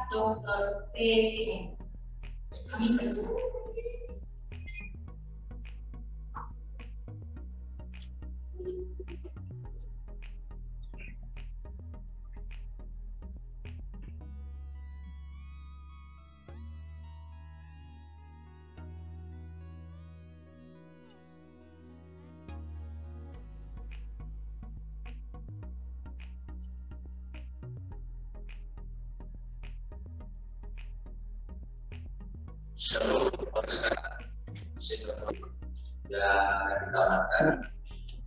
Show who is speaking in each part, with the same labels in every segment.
Speaker 1: Dr. PSM. Kami persilakan.
Speaker 2: Shalom, yang akan ditamatkan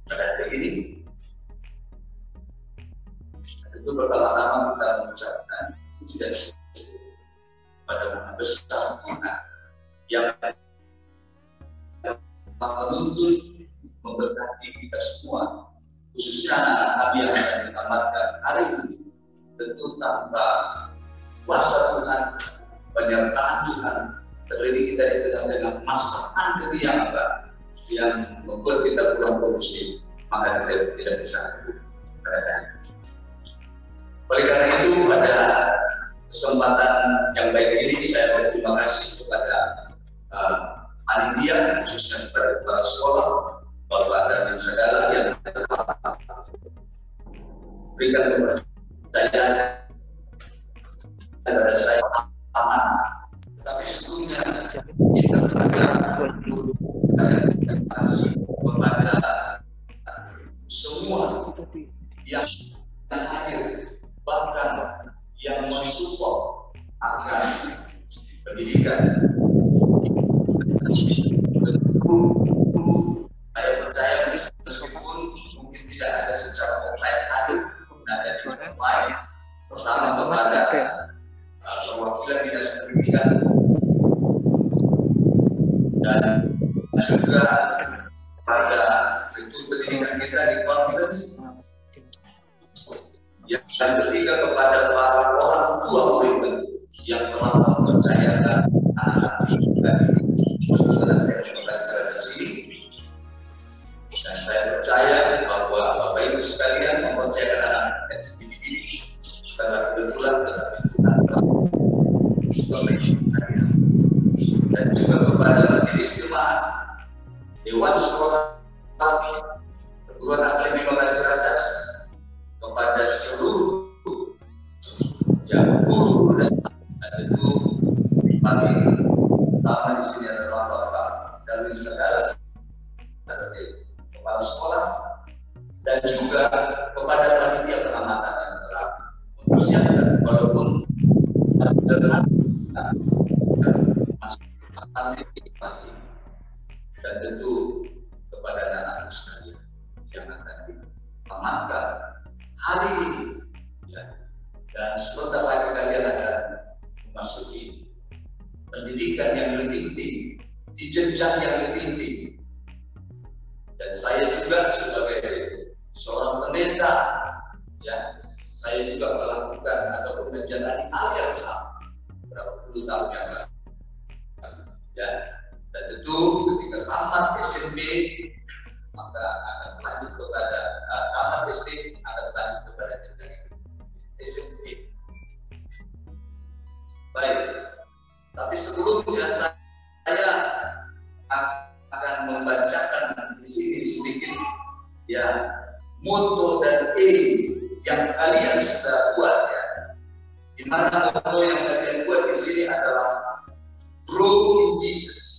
Speaker 2: pada hari ini. Tentu pertama-tama kita mengucapkan puji dan syukur pada Maha Besar Tuhan yang menuntun memberkati kita semua, khususnya anak-anak kami yang akan ditamatkan hari ini. Tentu tanpa kuasa Tuhan, penyertaan Tuhan, terlebih kita di tengah-tengah masa pandemi yang membuat kita kurang produktif, maka kita tidak bisa berada. Oleh karena itu, pada kesempatan yang baik ini saya berterima kasih kepada panitia, khususnya kepada kepala sekolah, bapak dan segala yang telah berikan kepercayaan kepada saya amanah. Tapi sebelumnya kita sangat terima kasih kepada semua yang hadir, bahkan yang mensupport akan pendidikan. Saya percaya meskipun mungkin tidak ada secara online hadir, ada di online. Pertama kepada perwakilan dinas pendidikan dan juga pada rektor pendidikan kita di conference. Yang ketiga kepada para orang tua murid yang telah mempercayakan anak-anak kita di sini. Dan saya percaya bahwa Bapak Ibu sekalian mempercayakan anak-anak ini karena kebetulan tetapi Tuhan telah dan juga kepada majelis jemaat, dewan sekolah, perguruan akademi Kota Ciracas, kepada seluruh yang guru dan tentu paling utama di sini adalah Bapak dari segala seperti kepala sekolah dan juga kepada panitia pengamatan yang telah mempersiapkan walaupun sederhana dan tentu kepada anak-anak sekalian yang akan ditamatkan hari ini ya. Dan sebentar lagi kalian akan memasuki pendidikan yang lebih tinggi, di jenjang yang lebih tinggi. Dan saya juga sebagai seorang pendeta ya, saya juga melakukan ataupun menjalani hal yang sama berapa puluh tahun yang lalu ya. Dan tentu ketika tamat SMP maka akan lanjut kepada tamat SD akan lanjut kepada jenjang SMP. Baik, tapi sebelumnya saya akan membacakan di sini sedikit ya moto dan aim yang kalian sudah buat ya. Di mana moto yang kalian buat di sini adalah grow in Jesus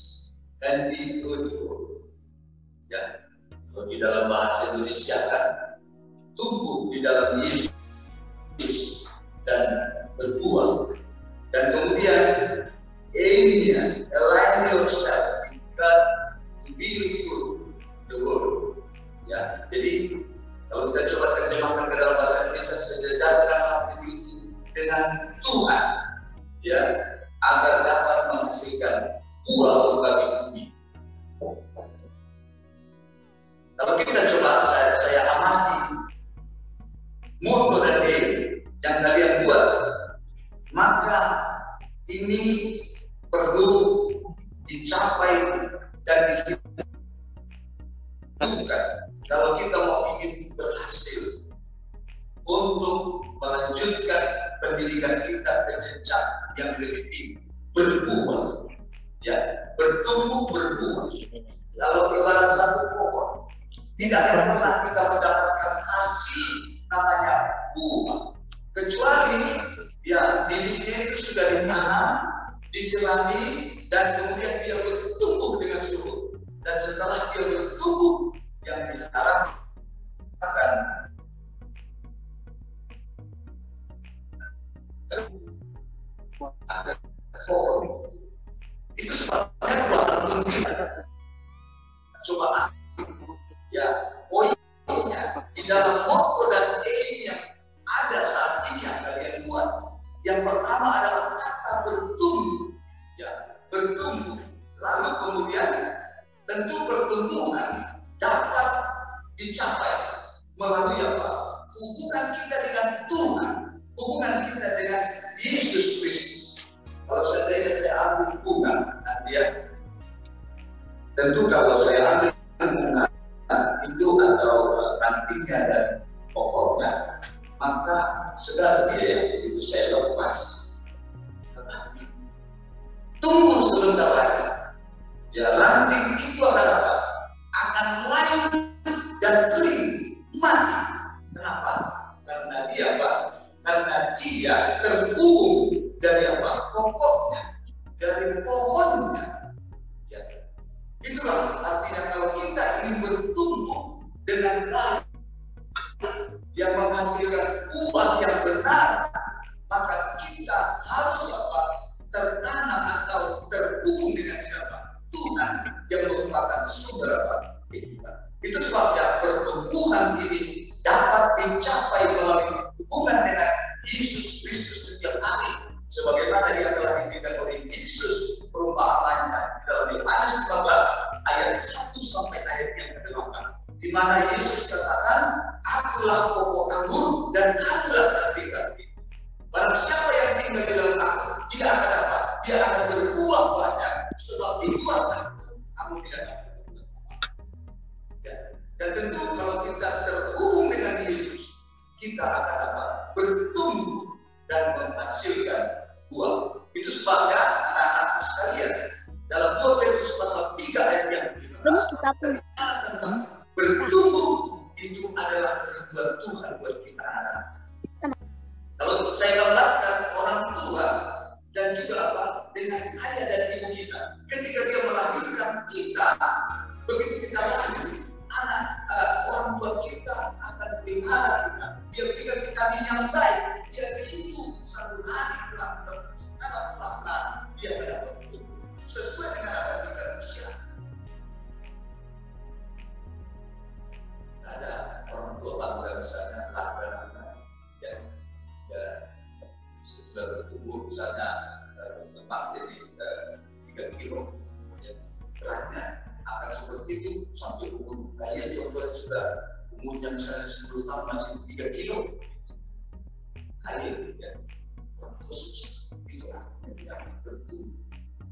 Speaker 2: and be fruitful. Ya, kalau di dalam bahasa Indonesia kan tumbuh di dalam Yesus dan berbuah. Dan kemudian aimnya align yourself with God to be fruitful the world. Ya, jadi kalau kita coba terjemahkan ke dalam bahasa Indonesia, sejajarkan hati itu dengan Tuhan, ya, agar dapat menghasilkan buah bagi bumi. Kalau kita coba saya amati moto dan aim yang kalian buat, maka ini perlu dicapai dan dilakukan kalau kita mau ingin berhasil untuk melanjutkan pendidikan kita ke jenjang Tidak akan pernah kita mendapatkan hasil namanya buah, kecuali ya bibitnya itu sudah ditanam, disirami, dan kemudian dia bertumbuh dengan subur. Dan setelah dia bertumbuh, yang diharapkan ada pohon. Itu sebabnya Tuhan coba ya poinnya di dalam motto dan aim yang ada saat ini yang kalian buat. Yang pertama adalah kata bertumbuh, ya bertumbuh. Lalu kemudian tentu pertumbuhan dapat dicapai melalui apa? Hubungan kita dengan Tuhan, hubungan kita dengan Yesus Kristus. Kalau saya ambil bunga, nanti ya. Tentu kalau saya ambil bunga itu atau rantingnya dan pokoknya, maka sedar dia itu saya lepas. Tetapi tunggu sebentar lagi. Ya ranting itu akan apa? Akan layu dan kering, mati. Kenapa? Karena dia apa? Karena dia terhubung dari apa? Pokoknya, dari pohonnya. Ya. Itulah artinya kalau kita ingin bertumbuh dengan baik yang menghasilkan buah yang benar, maka kita harus apa? Tertanam atau terhubung dengan siapa? Tuhan yang merupakan sumber apa? Kehidupan. Itu sebabnya pertumbuhan ini dapat dicapai melalui hubungan dengan Yesus Kristus setiap hari, sebagaimana yang telah dibimbing oleh Yesus perumpamannya dalam Yohanes 15 ayat 1 sampai ayat yang ke-8, di mana Yesus katakan, akulah pokok anggur dan akulah ranting-ranting. Barang siapa yang tinggal di dalam aku, dia akan apa? Dia akan berbuah banyak, sebab di luar aku tidak dapat berbuah. Ya. Dan tentu kalau kita terhubung dengan Yesus, kita akan apa? Bertumbuh dan menghasilkan buah. Itu sebabnya anak-anakku sekalian, dalam 2 Petrus pasal 3 ayat yang 15 tentang bertumbuh itu adalah kehendak Tuhan buat kita anak-anak. Kalau saya gambarkan orang tua dan juga apa dengan ayah dan ibu kita, ketika dia melahirkan kita, begitu kita lahir, orang tua kita akan pelihara kita. Dia berikan vitamin yang baik, dia rindu satu hari secara perlahan dia akan dapat sesuai dengan apa yang kita usia. Ada orang tua bangga misalnya lahir ya sudah bertumbuh misalnya berkembang jadi 3 kilo, ya, beratnya akan seperti itu sampai umur kalian coba sudah umurnya misalnya 10 tahun masih 3 kilo, air ya orang tua susah itu yang bertumbuh.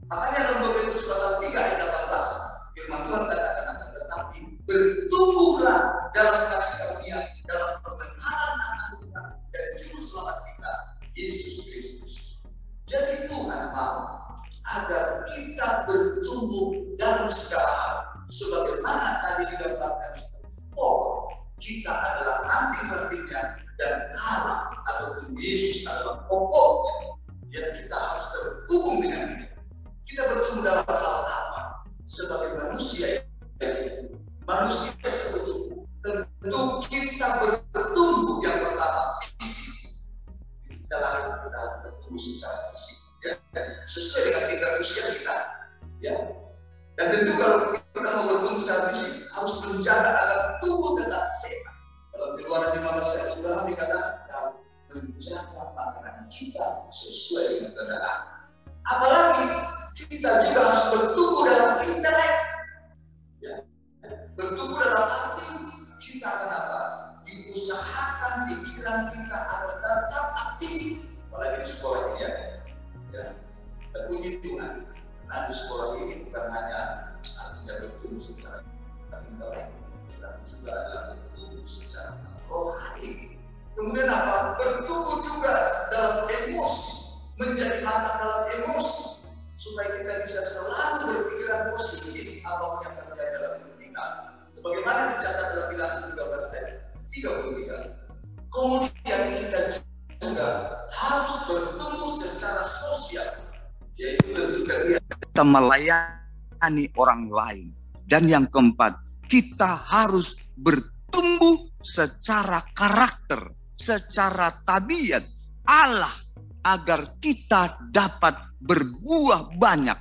Speaker 2: Makanya dalam 2 Petrus pasal 3 ayat 18 firman Tuhan katakan, tetapi bertumbuhlah dalam kasih karunia, dalam pengenalan anak Tuhan dan juru selamat kita Yesus Kristus. Jadi Tuhan mau agar kita bertumbuh dalam segala hal, sebagaimana tadi digambarkan. Kita adalah ranting-rantingnya dan Allah ataupun Yesus adalah pokoknya. Yang kita harus terhubung dengan dia. Kita bertumbuh dalam hal apa? Sebagai manusia sebetulnya tentu kita bertumbuh yang pertama fisik. Kita harus bertumbuh secara fisik, ya, sesuai dengan tingkat usia kita, ya. Dan tentu kalau kita mau bertumbuh secara fisik harus menjaga agar tubuh tetap sehat. Dalam Keluaran 15 ayat 9 dikatakan menjaga makanan kita sesuai dengan keadaan. Apalagi kita juga harus bertumbuh dalam intelek, ya. Bertumbuh dalam arti kita akan apa? Diusahakan pikiran kita agar tetap aktif, apalagi di sekolah ini ya. Dan puji Tuhan, karena di sekolah ini bukan hanya artinya bertumbuh secara intelek, tetapi juga adalah bertumbuh secara rohani. Kemudian apa? Bertumbuh juga dalam emosi, menjadi matang dalam emosi, supaya kita bisa selalu berpikiran positif apapun yang terjadi dalam hidup kita. Sebagaimana dicatat dalam
Speaker 3: kita melayani orang lain. Dan yang keempat, kita harus bertumbuh secara karakter, secara tabiat Allah, agar kita dapat berbuah banyak.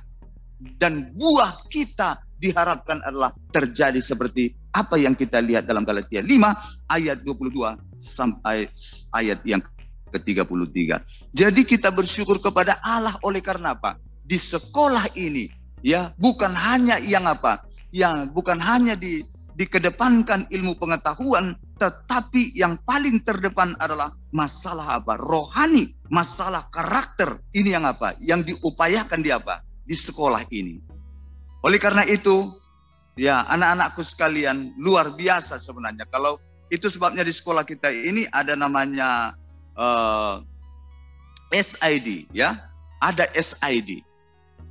Speaker 3: Dan buah kita diharapkan adalah terjadi seperti apa yang kita lihat dalam Galatia 5 ayat 22 sampai ayat yang ke-33. Jadi kita bersyukur kepada Allah oleh karena apa? Di sekolah ini ya bukan hanya yang apa? Yang bukan hanya dikedepankan ilmu pengetahuan, tetapi yang paling terdepan adalah masalah apa? Rohani, masalah karakter. Ini yang apa? Yang diupayakan di apa? Di sekolah ini. Oleh karena itu, ya anak-anakku sekalian, luar biasa sebenarnya. Kalau itu sebabnya di sekolah kita ini ada namanya SID, ya. Ada SID.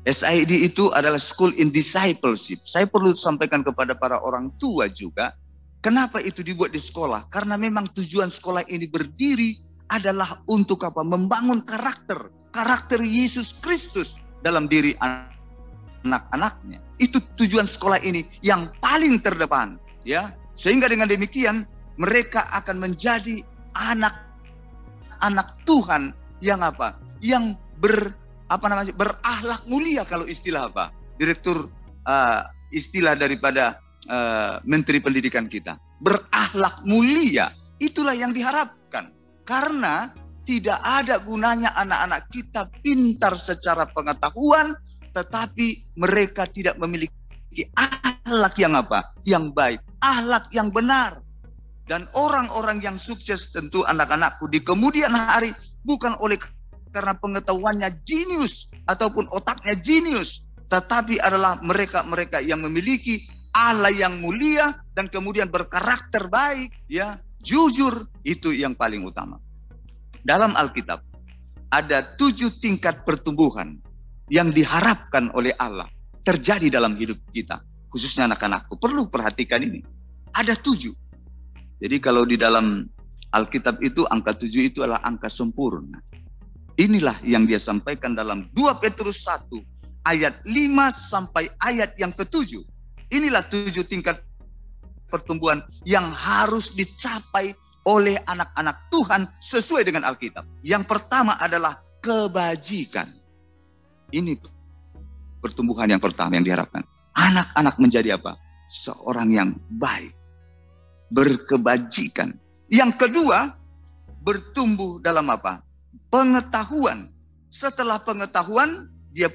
Speaker 3: SID itu adalah School in Discipleship. Saya perlu sampaikan kepada para orang tua juga, kenapa itu dibuat di sekolah? Karena memang tujuan sekolah ini berdiri adalah untuk apa? Membangun karakter Yesus Kristus dalam diri anak-anaknya. Itu tujuan sekolah ini yang paling terdepan, ya. Sehingga dengan demikian mereka akan menjadi anak-anak Tuhan yang apa? Yang berakhlak mulia, kalau istilah apa? Direktur istilah daripada Menteri Pendidikan kita. Berakhlak mulia, itulah yang diharapkan. Karena tidak ada gunanya anak-anak kita pintar secara pengetahuan, tetapi mereka tidak memiliki akhlak yang apa? Yang baik, akhlak yang benar. Dan orang-orang yang sukses tentu anak-anakku di kemudian hari bukan oleh karena pengetahuannya jenius ataupun otaknya jenius, tetapi adalah mereka-mereka yang memiliki Allah yang mulia dan kemudian berkarakter baik, ya, jujur, itu yang paling utama. Dalam Alkitab ada 7 tingkat pertumbuhan yang diharapkan oleh Allah terjadi dalam hidup kita, khususnya anak-anakku. Perlu perhatikan ini. Ada 7. Jadi kalau di dalam Alkitab itu angka 7 itu adalah angka sempurna. Inilah yang dia sampaikan dalam 2 Petrus 1 ayat 5 sampai ayat yang ke-7. Inilah 7 tingkat pertumbuhan yang harus dicapai oleh anak-anak Tuhan sesuai dengan Alkitab. Yang pertama adalah kebajikan. Ini pertumbuhan yang pertama yang diharapkan. Anak-anak menjadi apa? Seorang yang baik, berkebajikan. Yang kedua, bertumbuh dalam apa? Pengetahuan. Setelah pengetahuan, dia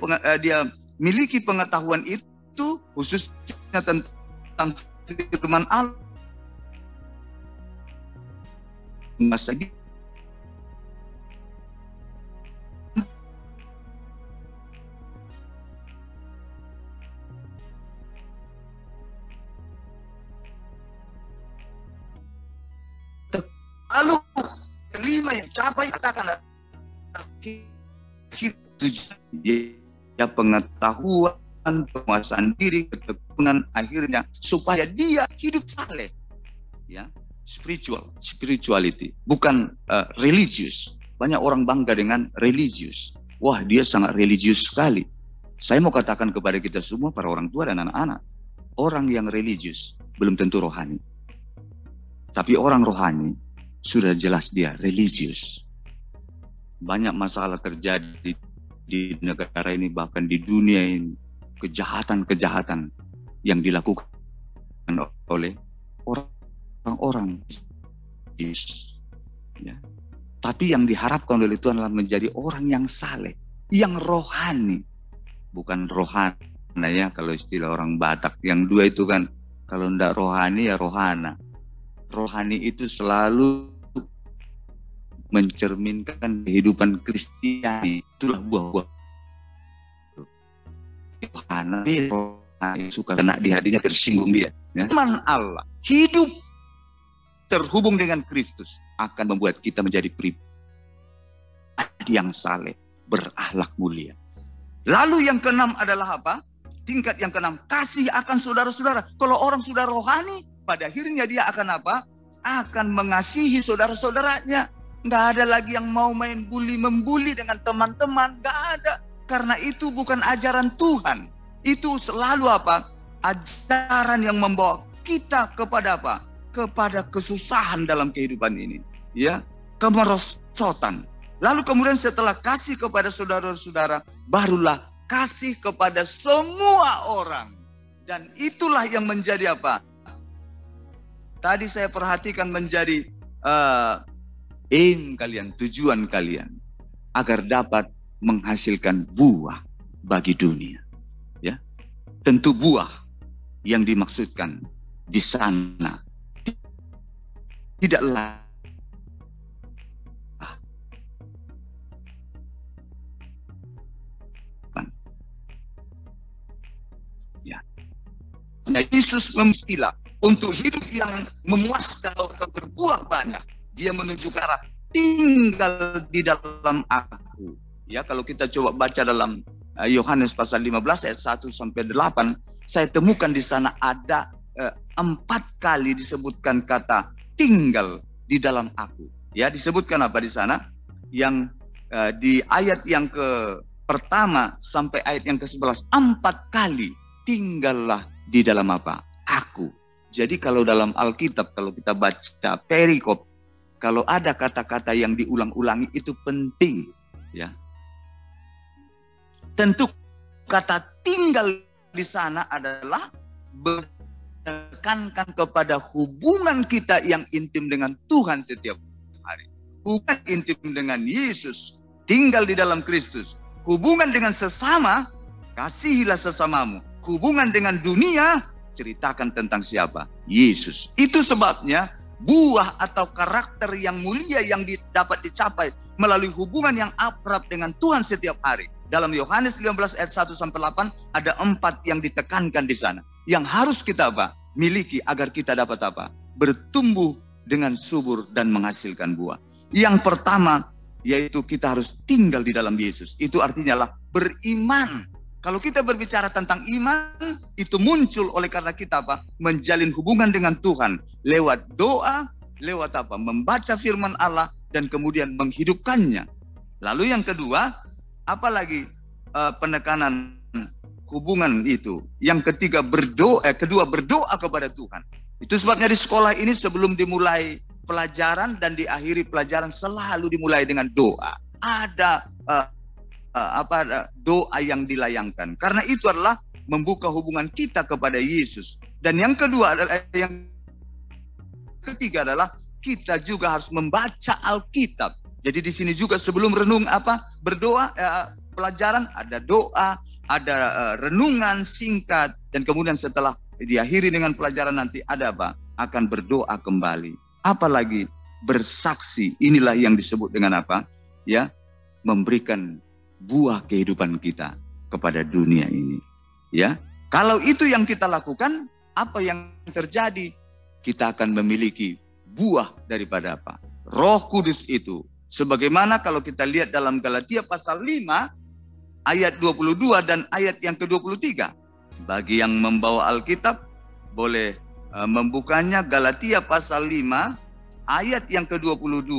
Speaker 3: miliki pengetahuan itu khususnya tentang firman Allah. Lalu kelima yang capai katakan ya pengetahuan, penguasaan diri, ketekunan, akhirnya supaya dia hidup saleh, ya, spirituality, bukan religious. Banyak orang bangga dengan religious. Wah, dia sangat religius sekali. Saya mau katakan kepada kita semua, para orang tua dan anak-anak, orang yang religius belum tentu rohani. Tapi orang rohani sudah jelas dia religius. Banyak masalah terjadi di negara ini, bahkan di dunia ini, kejahatan-kejahatan yang dilakukan oleh orang-orang, ya. Tapi yang diharapkan oleh Tuhan adalah menjadi orang yang saleh, yang rohani, bukan rohana, ya, kalau istilah orang Batak. Yang dua itu kan, kalau tidak rohani ya rohana. Rohani itu selalu mencerminkan kehidupan Kristiani. Itulah buah-buah rohani suka kena di hatinya, tersinggung dia, ya. Iman Allah, hidup terhubung dengan Kristus akan membuat kita menjadi pribadi yang saleh, berakhlak mulia. Lalu yang keenam adalah apa? Tingkat yang keenam, kasih akan saudara-saudara. Kalau orang sudah rohani, pada akhirnya dia akan apa? Akan mengasihi saudara-saudaranya. Nggak ada lagi yang mau main membuli dengan teman-teman. Nggak ada. Karena itu bukan ajaran Tuhan. Itu selalu apa? Ajaran yang membawa kita kepada apa? Kepada kesusahan dalam kehidupan ini. Ya, kemerosotan. Lalu kemudian setelah kasih kepada saudara-saudara, barulah kasih kepada semua orang. Dan itulah yang menjadi apa? Tadi saya perhatikan menjadi aim kalian, tujuan kalian. Agar dapat menghasilkan buah bagi dunia. Ya, tentu buah yang dimaksudkan di sana tidaklah ya. Yesus memistilah untuk hidup yang memuaskan atau berbuah banyak. Dia menuju ke arah tinggal di dalam aku. Ya, kalau kita coba baca dalam Yohanes pasal 15 ayat 1 sampai 8, saya temukan di sana ada 4 kali disebutkan kata tinggal di dalam aku. Ya, disebutkan apa di sana? Yang di ayat yang pertama sampai ayat yang ke-11, 4 kali tinggallah di dalam apa? Aku. Jadi kalau dalam Alkitab, kalau kita baca perikop, kalau ada kata-kata yang diulang-ulangi itu penting, ya. Tentu kata tinggal di sana adalah menekankan kepada hubungan kita yang intim dengan Tuhan setiap hari. Hubungan intim dengan Yesus, tinggal di dalam Kristus. Hubungan dengan sesama, kasihilah sesamamu. Hubungan dengan dunia, ceritakan tentang siapa? Yesus. Itu sebabnya buah atau karakter yang mulia yang dapat dicapai melalui hubungan yang akrab dengan Tuhan setiap hari. Dalam Yohanes 15 ayat 1 sampai 8 ada 4 yang ditekankan di sana. Yang harus kita apa? Miliki agar kita dapat apa? Bertumbuh dengan subur dan menghasilkan buah. Yang pertama yaitu kita harus tinggal di dalam Yesus. Itu artinya lah beriman. Kalau kita berbicara tentang iman, itu muncul oleh karena kita apa? Menjalin hubungan dengan Tuhan lewat doa, lewat apa? Membaca firman Allah dan kemudian menghidupkannya. Lalu yang kedua, apalagi penekanan hubungan itu. Yang ketiga kedua berdoa kepada Tuhan. Itu sebabnya di sekolah ini sebelum dimulai pelajaran dan diakhiri pelajaran selalu dimulai dengan doa. Ada doa yang dilayangkan. Karena itu adalah membuka hubungan kita kepada Yesus. Dan yang kedua adalah yang ketiga adalah kita juga harus membaca Alkitab. Jadi di sini juga sebelum renung berdoa pelajaran ada doa, ada renungan singkat dan kemudian setelah diakhiri dengan pelajaran nanti ada apa? Akan berdoa kembali. Apalagi bersaksi. Inilah yang disebut dengan apa? Ya, memberikan buah kehidupan kita kepada dunia ini. Ya, kalau itu yang kita lakukan, apa yang terjadi? Kita akan memiliki buah daripada apa? Roh Kudus itu. Sebagaimana kalau kita lihat dalam Galatia pasal 5 ayat 22 dan ayat yang ke-23. Bagi yang membawa Alkitab boleh membukanya, Galatia pasal 5 ayat yang ke-22.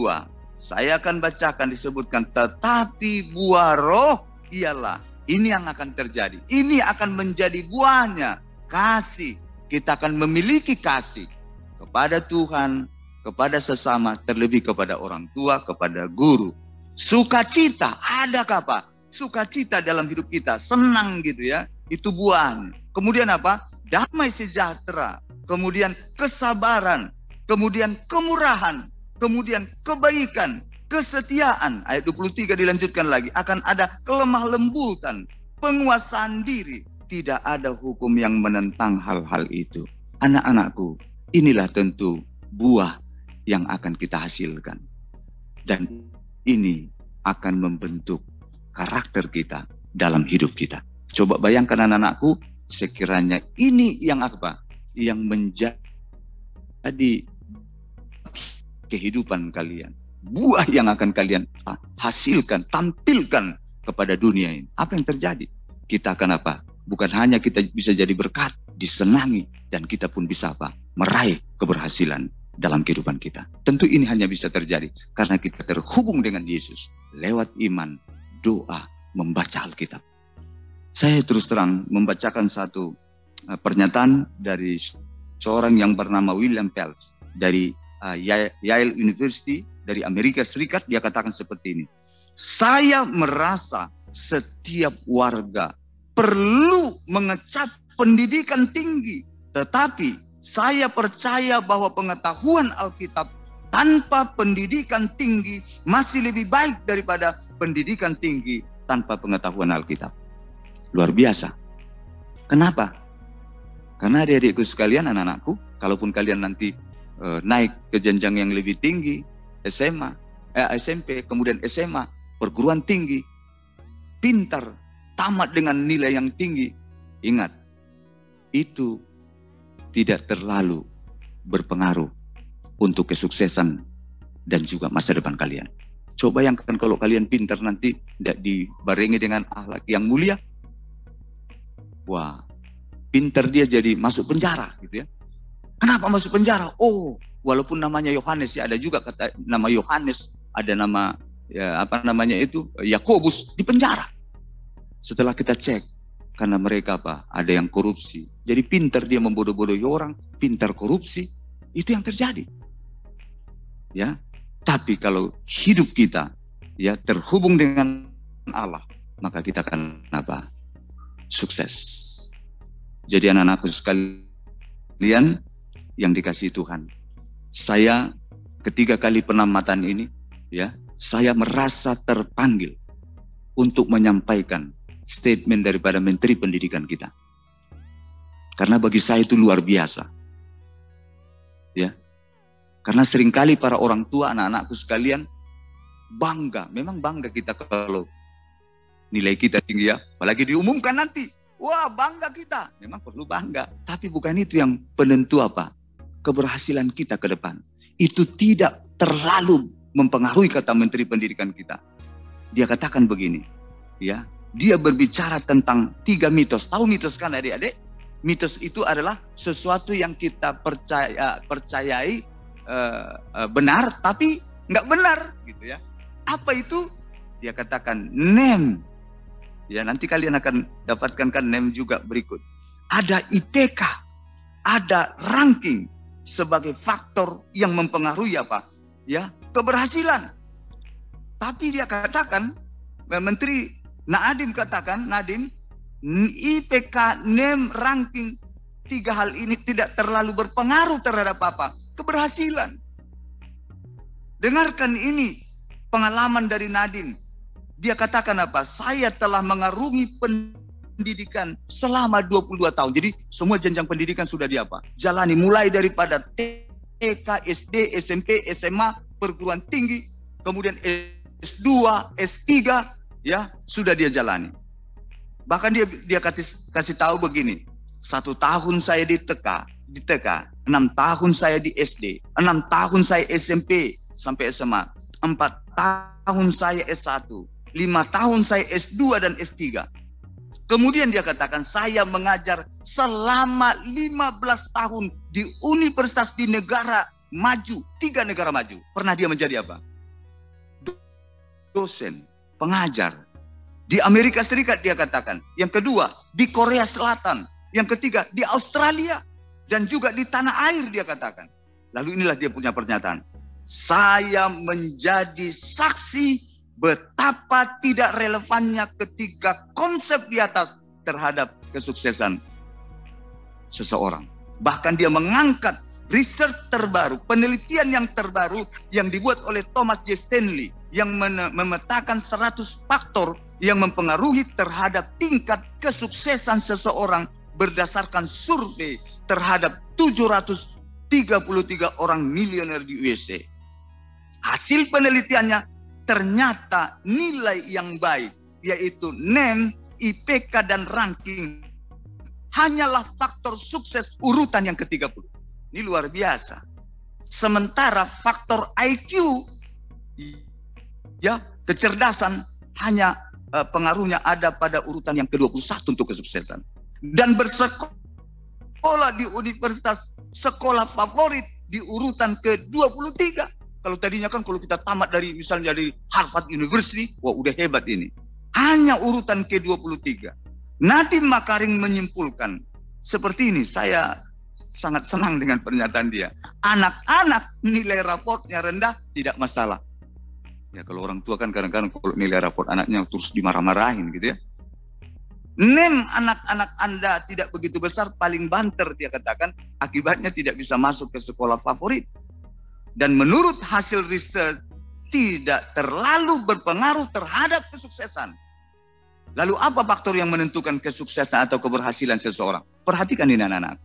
Speaker 3: Saya akan bacakan, disebutkan tetapi buah roh ialah. Ini yang akan terjadi. Ini akan menjadi buahnya. Kasih. Kita akan memiliki kasih kepada Tuhan, kepada sesama, terlebih kepada orang tua, kepada guru. Sukacita, adakah apa? Sukacita dalam hidup kita, senang gitu ya. Itu buahnya. Kemudian apa? Damai sejahtera. Kemudian kesabaran. Kemudian kemurahan. Kemudian kebaikan. Kesetiaan. Ayat 23 dilanjutkan lagi. Akan ada kelemah lembutan. Penguasaan diri. Tidak ada hukum yang menentang hal-hal itu. Anak-anakku, inilah tentu buah yang akan kita hasilkan. Dan ini akan membentuk karakter kita dalam hidup kita. Coba bayangkan anak-anakku, sekiranya ini yang apa? Yang menjadi kehidupan kalian. Buah yang akan kalian hasilkan, tampilkan kepada dunia ini. Apa yang terjadi? Kita akan apa? Bukan hanya kita bisa jadi berkat, disenangi, dan kita pun bisa apa? Meraih keberhasilan dalam kehidupan kita. Tentu ini hanya bisa terjadi karena kita terhubung dengan Yesus lewat iman, doa, membaca Alkitab. Saya terus terang membacakan satu pernyataan dari seorang yang bernama William Phelps dari Yale University dari Amerika Serikat. Dia katakan seperti ini, saya merasa setiap warga perlu mengecap pendidikan tinggi, tetapi saya percaya bahwa pengetahuan Alkitab tanpa pendidikan tinggi masih lebih baik daripada pendidikan tinggi tanpa pengetahuan Alkitab. Luar biasa. Kenapa? Karena adik-adikku sekalian, anak-anakku, kalaupun kalian nanti naik ke jenjang yang lebih tinggi, SMA, SMP, kemudian SMA, perguruan tinggi, pintar, tamat dengan nilai yang tinggi, ingat, itu tidak terlalu berpengaruh untuk kesuksesan dan juga masa depan kalian. Coba bayangkan kalau kalian pintar nanti tidak dibarengi dengan akhlak yang mulia. Wah, pintar dia jadi masuk penjara gitu ya. Kenapa masuk penjara? Oh, walaupun namanya Yohanes ya, ada juga kata nama Yohanes, ada nama ya apa namanya itu Yakobus di penjara. Setelah kita cek, karena mereka apa? Ada yang korupsi. Jadi pintar dia membodoh-bodohi orang, pintar korupsi, itu yang terjadi. Ya, tapi kalau hidup kita ya terhubung dengan Allah, maka kita akan apa? Sukses. Jadi anak-anakku sekalian yang dikasihi Tuhan, saya ketiga kali penamatan ini ya, saya merasa terpanggil untuk menyampaikan statement daripada Menteri Pendidikan kita. Karena bagi saya itu luar biasa. Ya. Karena seringkali para orang tua, anak-anakku sekalian bangga, memang bangga kita kalau nilai kita tinggi ya, apalagi diumumkan nanti. Wah, bangga kita. Memang perlu bangga, tapi bukan itu yang penentu apa? Keberhasilan kita ke depan. Itu tidak terlalu mempengaruhi kata Menteri Pendidikan kita. Dia katakan begini, ya. Dia berbicara tentang 3 mitos. Tahu mitos kan adik-adik? Mitos itu adalah sesuatu yang kita percayai benar, tapi nggak benar, gitu ya. Apa itu? Dia katakan NEM. Ya, nanti kalian akan dapatkan kan NEM juga berikut. Ada IPK, ada ranking sebagai faktor yang mempengaruhi apa? Ya, keberhasilan. Tapi dia katakan, Menteri Nadiem katakan, IPK, NEM, ranking, 3 hal ini tidak terlalu berpengaruh terhadap apa? Keberhasilan. Dengarkan ini pengalaman dari Nadiem. Dia katakan apa? Saya telah mengarungi pendidikan selama 22 tahun. Jadi semua jenjang pendidikan sudah dia apa? Jalani mulai daripada TK, SD, SMP, SMA, perguruan tinggi, kemudian S2, S3, ya sudah dia jalani. Bahkan dia kasih tahu begini, 1 tahun saya di TK, 6 tahun saya di SD, 6 tahun saya SMP sampai SMA, 4 tahun saya S1, 5 tahun saya S2 dan S3. Kemudian dia katakan, saya mengajar selama 15 tahun di universitas di negara maju, 3 negara maju. Pernah dia menjadi apa? Dosen, pengajar. Di Amerika Serikat dia katakan. Yang kedua, di Korea Selatan. Yang ketiga, di Australia. Dan juga di tanah air dia katakan. Lalu inilah dia punya pernyataan. Saya menjadi saksi betapa tidak relevannya ketiga konsep di atas terhadap kesuksesan seseorang. Bahkan dia mengangkat research terbaru, penelitian yang terbaru yang dibuat oleh Thomas J. Stanley yang memetakan 100 faktor yang mempengaruhi terhadap tingkat kesuksesan seseorang berdasarkan survei terhadap 733 orang miliuner di USA. Hasil penelitiannya ternyata nilai yang baik, yaitu NEM, IPK, dan ranking hanyalah faktor sukses urutan yang ke-30. Ini luar biasa. Sementara faktor IQ, ya, kecerdasan, hanya pengaruhnya ada pada urutan yang ke-21 untuk kesuksesan. Dan bersekolah di universitas sekolah favorit di urutan ke-23. Kalau tadinya kan kalau kita tamat dari misalnya dari Harvard University, wah udah hebat ini. hanya urutan ke-23. Nadiem Makarim menyimpulkan seperti ini, saya sangat senang dengan pernyataan dia. Anak-anak nilai raportnya rendah, tidak masalah. Ya kalau orang tua kan kadang-kadang kalau nilai raport anaknya terus dimarah-marahin gitu ya. Nem anak-anak Anda tidak begitu besar, paling banter dia katakan, akibatnya tidak bisa masuk ke sekolah favorit. Dan menurut hasil riset, tidak terlalu berpengaruh terhadap kesuksesan. Lalu apa faktor yang menentukan kesuksesan atau keberhasilan seseorang? Perhatikan ini anak-anak.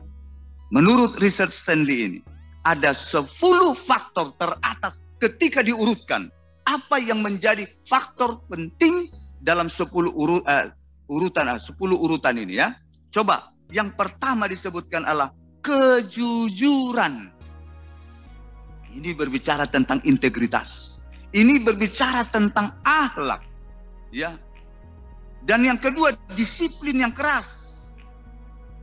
Speaker 3: Menurut riset Stanley ini, ada 10 faktor teratas ketika diurutkan. Apa yang menjadi faktor penting dalam 10 urutan ini ya. Coba, yang pertama disebutkan adalah kejujuran. Ini berbicara tentang integritas. Ini berbicara tentang akhlak. Ya. Dan yang kedua, disiplin yang keras.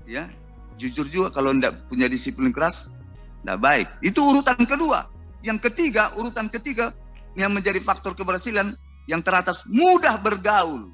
Speaker 3: Ya. Jujur juga kalau tidak punya disiplin keras, tidak baik. Itu urutan kedua. Yang ketiga, urutan ketiga yang menjadi faktor keberhasilan yang teratas, mudah bergaul.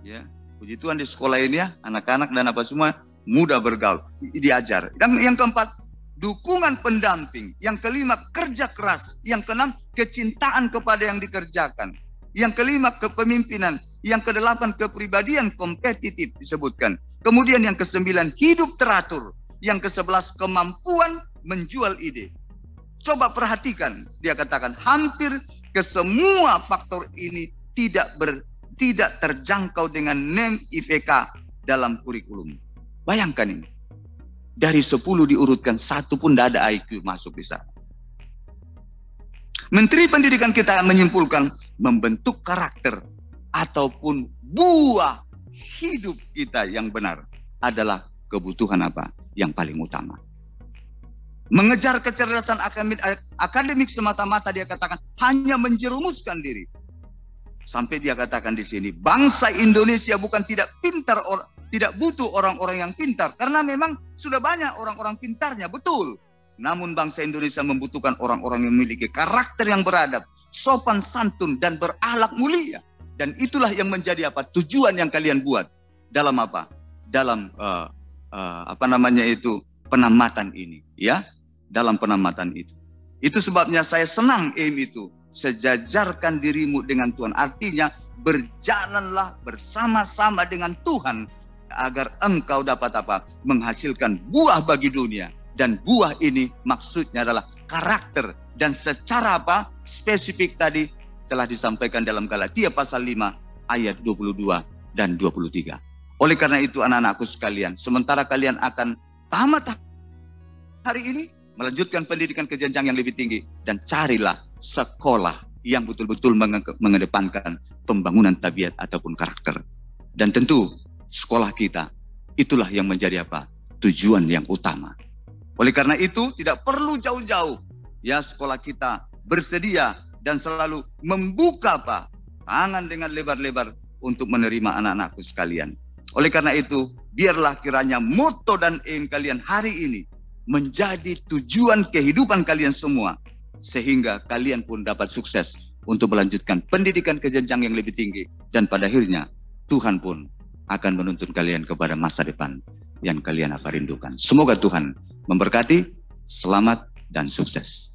Speaker 3: Ya, puji Tuhan di sekolah ini ya, anak-anak dan apa semua mudah bergaul, diajar. Dan yang keempat, dukungan pendamping. Yang kelima, kerja keras. Yang keenam, kecintaan kepada yang dikerjakan. Yang kelima, kepemimpinan. Yang kedelapan, kepribadian kompetitif disebutkan. Kemudian yang kesembilan, hidup teratur. Yang ke-11, kemampuan menjual ide. Coba perhatikan, dia katakan hampir ke semua faktor ini tidak terjangkau dengan NEM IPK dalam kurikulum. Bayangkan ini. Dari 10 diurutkan, 1 pun tidak ada IQ masuk di sana. Menteri Pendidikan kita menyimpulkan membentuk karakter ataupun buah hidup kita yang benar adalah kebutuhan apa? Yang paling utama. Mengejar kecerdasan akademik semata-mata dia katakan hanya menjerumuskan diri. Sampai dia katakan di sini, bangsa Indonesia bukan tidak pintar, tidak butuh orang-orang yang pintar. Karena memang sudah banyak orang-orang pintarnya, betul. Namun bangsa Indonesia membutuhkan orang-orang yang memiliki karakter yang beradab, sopan santun, dan berakhlak mulia. Dan itulah yang menjadi apa? Tujuan yang kalian buat. Dalam apa? Dalam penamatan ini. Ya, dalam penamatan itu. Itu sebabnya saya senang aim itu. Sejajarkan dirimu dengan Tuhan. Artinya berjalanlah bersama-sama dengan Tuhan agar engkau dapat apa? Menghasilkan buah bagi dunia. Dan buah ini maksudnya adalah karakter. Dan secara apa? Spesifik tadi telah disampaikan dalam Galatia pasal 5 ayat 22 dan 23. Oleh karena itu anak-anakku sekalian, sementara kalian akan tamat hari ini, melanjutkan pendidikan ke jenjang yang lebih tinggi, dan carilah sekolah yang betul-betul mengedepankan pembangunan tabiat ataupun karakter. Dan tentu sekolah kita itulah yang menjadi apa? Tujuan yang utama. Oleh karena itu tidak perlu jauh-jauh ya, sekolah kita bersedia dan selalu membuka apa? Tangan dengan lebar-lebar untuk menerima anak-anakku sekalian. Oleh karena itu biarlah kiranya moto dan aim kalian hari ini menjadi tujuan kehidupan kalian semua, sehingga kalian pun dapat sukses untuk melanjutkan pendidikan ke jenjang yang lebih tinggi, dan pada akhirnya Tuhan pun akan menuntun kalian kepada masa depan yang kalian apa rindukan. Semoga Tuhan memberkati, selamat dan sukses.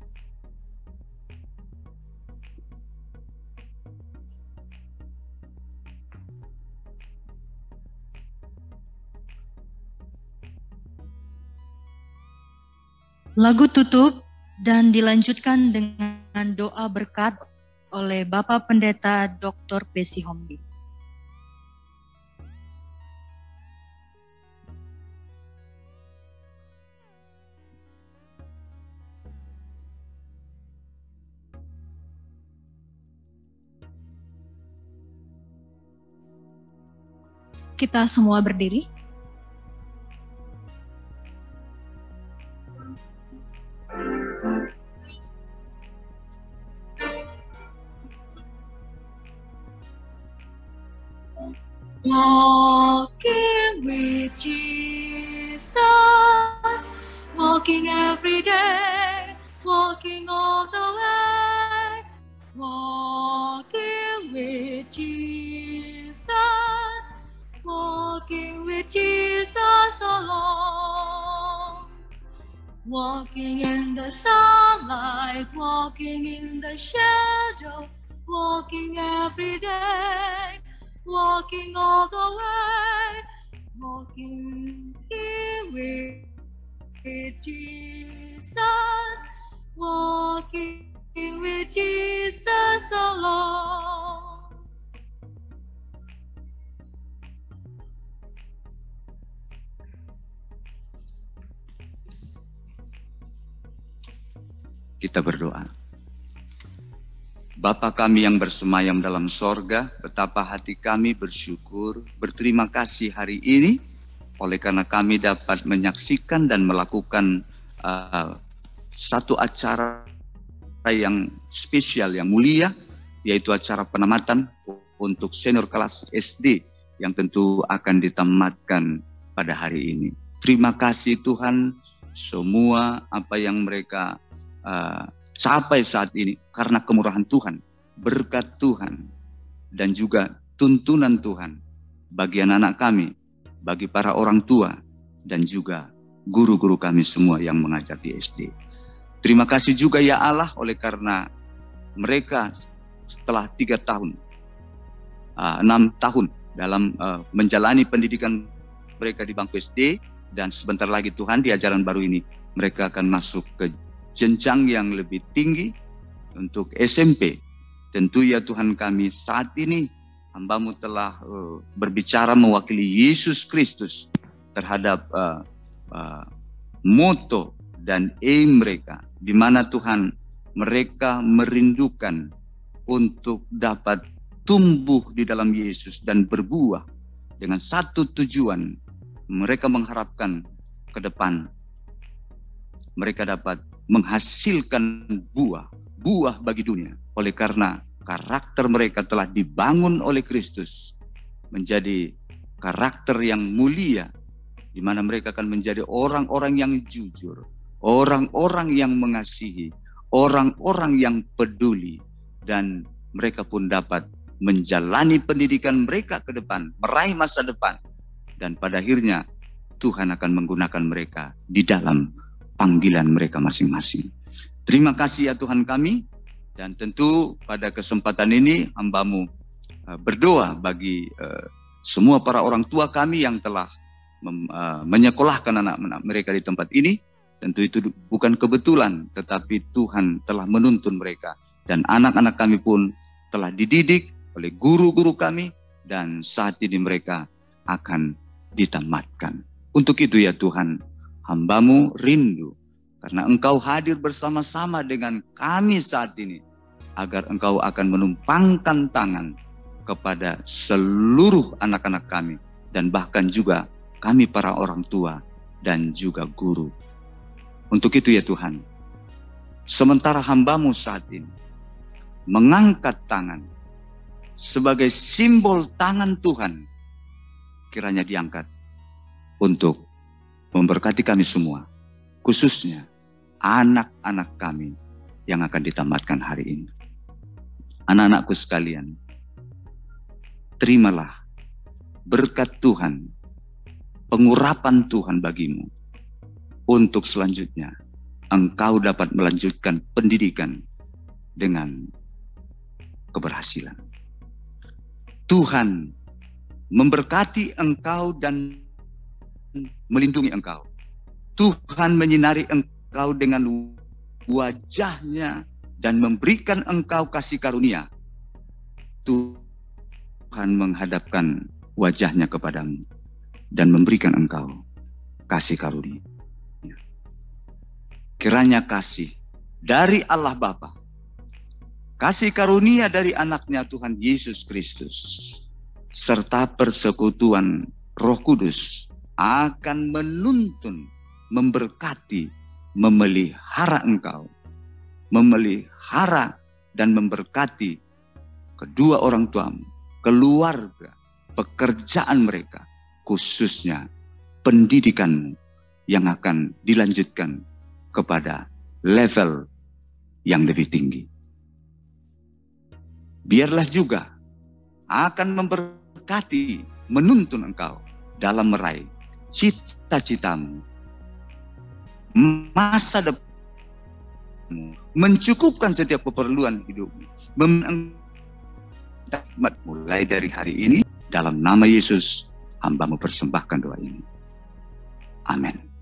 Speaker 4: Lagu tutup dan dilanjutkan dengan doa berkat oleh Bapak Pendeta Dr. Pesi Hombi. Kita semua berdiri. Walking with Jesus, walking every day, walking all the way, walking with Jesus. with Jesus alone. Walking in the sunlight, walking in the shadow, walking every day, walking all the way, walking here with Jesus, walking with Jesus alone.
Speaker 3: Kita berdoa. Bapa kami yang bersemayam dalam sorga, betapa hati kami bersyukur, berterima kasih hari ini, oleh karena kami dapat menyaksikan dan melakukan satu acara yang spesial, yang mulia, yaitu acara penamatan untuk senior kelas SD, yang tentu akan ditamatkan pada hari ini. Terima kasih Tuhan, semua apa yang mereka capai saat ini karena kemurahan Tuhan, berkat Tuhan, dan juga tuntunan Tuhan bagi anak-anak kami, bagi para orang tua, dan juga guru-guru kami semua yang mengajar di SD. Terima kasih juga ya Allah, oleh karena mereka setelah 3 tahun, 6 tahun dalam menjalani pendidikan mereka di bangku SD, dan sebentar lagi Tuhan di ajaran baru ini mereka akan masuk ke jenjang yang lebih tinggi untuk SMP. Tentu ya Tuhan kami, saat ini hamba-Mu telah berbicara mewakili Yesus Kristus terhadap moto dan aim mereka, di mana Tuhan mereka merindukan untuk dapat tumbuh di dalam Yesus dan berbuah dengan satu tujuan. Mereka mengharapkan ke depan mereka dapat menghasilkan buah bagi dunia. Oleh karena karakter mereka telah dibangun oleh Kristus menjadi karakter yang mulia, di mana mereka akan menjadi orang-orang yang jujur, orang-orang yang mengasihi, orang-orang yang peduli, dan mereka pun dapat menjalani pendidikan mereka ke depan, meraih masa depan, dan pada akhirnya Tuhan akan menggunakan mereka di dalam panggilan mereka masing-masing. Terima kasih ya Tuhan kami, dan tentu pada kesempatan ini hamba-Mu berdoa bagi semua para orang tua kami yang telah menyekolahkan anak-anak mereka di tempat ini. Tentu itu bukan kebetulan, tetapi Tuhan telah menuntun mereka, dan anak-anak kami pun telah dididik oleh guru-guru kami, dan saat ini mereka akan ditamatkan. Untuk itu ya Tuhan, hamba-Mu rindu karena Engkau hadir bersama-sama dengan kami saat ini, agar Engkau akan menumpangkan tangan kepada seluruh anak-anak kami, dan bahkan juga kami para orang tua dan juga guru. Untuk itu ya Tuhan, sementara hamba-Mu saat ini mengangkat tangan sebagai simbol tangan Tuhan, kiranya diangkat untuk memberkati kami semua, khususnya anak-anak kami yang akan ditamatkan hari ini. Anak-anakku sekalian, terimalah berkat Tuhan, pengurapan Tuhan bagimu, untuk selanjutnya engkau dapat melanjutkan pendidikan dengan keberhasilan. Tuhan memberkati engkau dan melindungi engkau. Tuhan menyinari engkau dengan wajah-Nya dan memberikan engkau kasih karunia. Tuhan menghadapkan wajah-Nya kepadamu dan memberikan engkau kasih karunia. Kiranya kasih dari Allah Bapa, kasih karunia dari anaknya Tuhan Yesus Kristus, serta persekutuan Roh Kudus akan menuntun, memberkati, memelihara engkau, memelihara dan memberkati kedua orang tuamu, keluarga, pekerjaan mereka, khususnya pendidikanmu yang akan dilanjutkan kepada level yang lebih tinggi. Biarlah juga akan memberkati, menuntun engkau dalam meraih cita-citamu, masa depanmu, mencukupkan setiap keperluan hidupmu, mulai dari hari ini. Dalam nama Yesus, hamba-Mu persembahkan doa ini. Amin.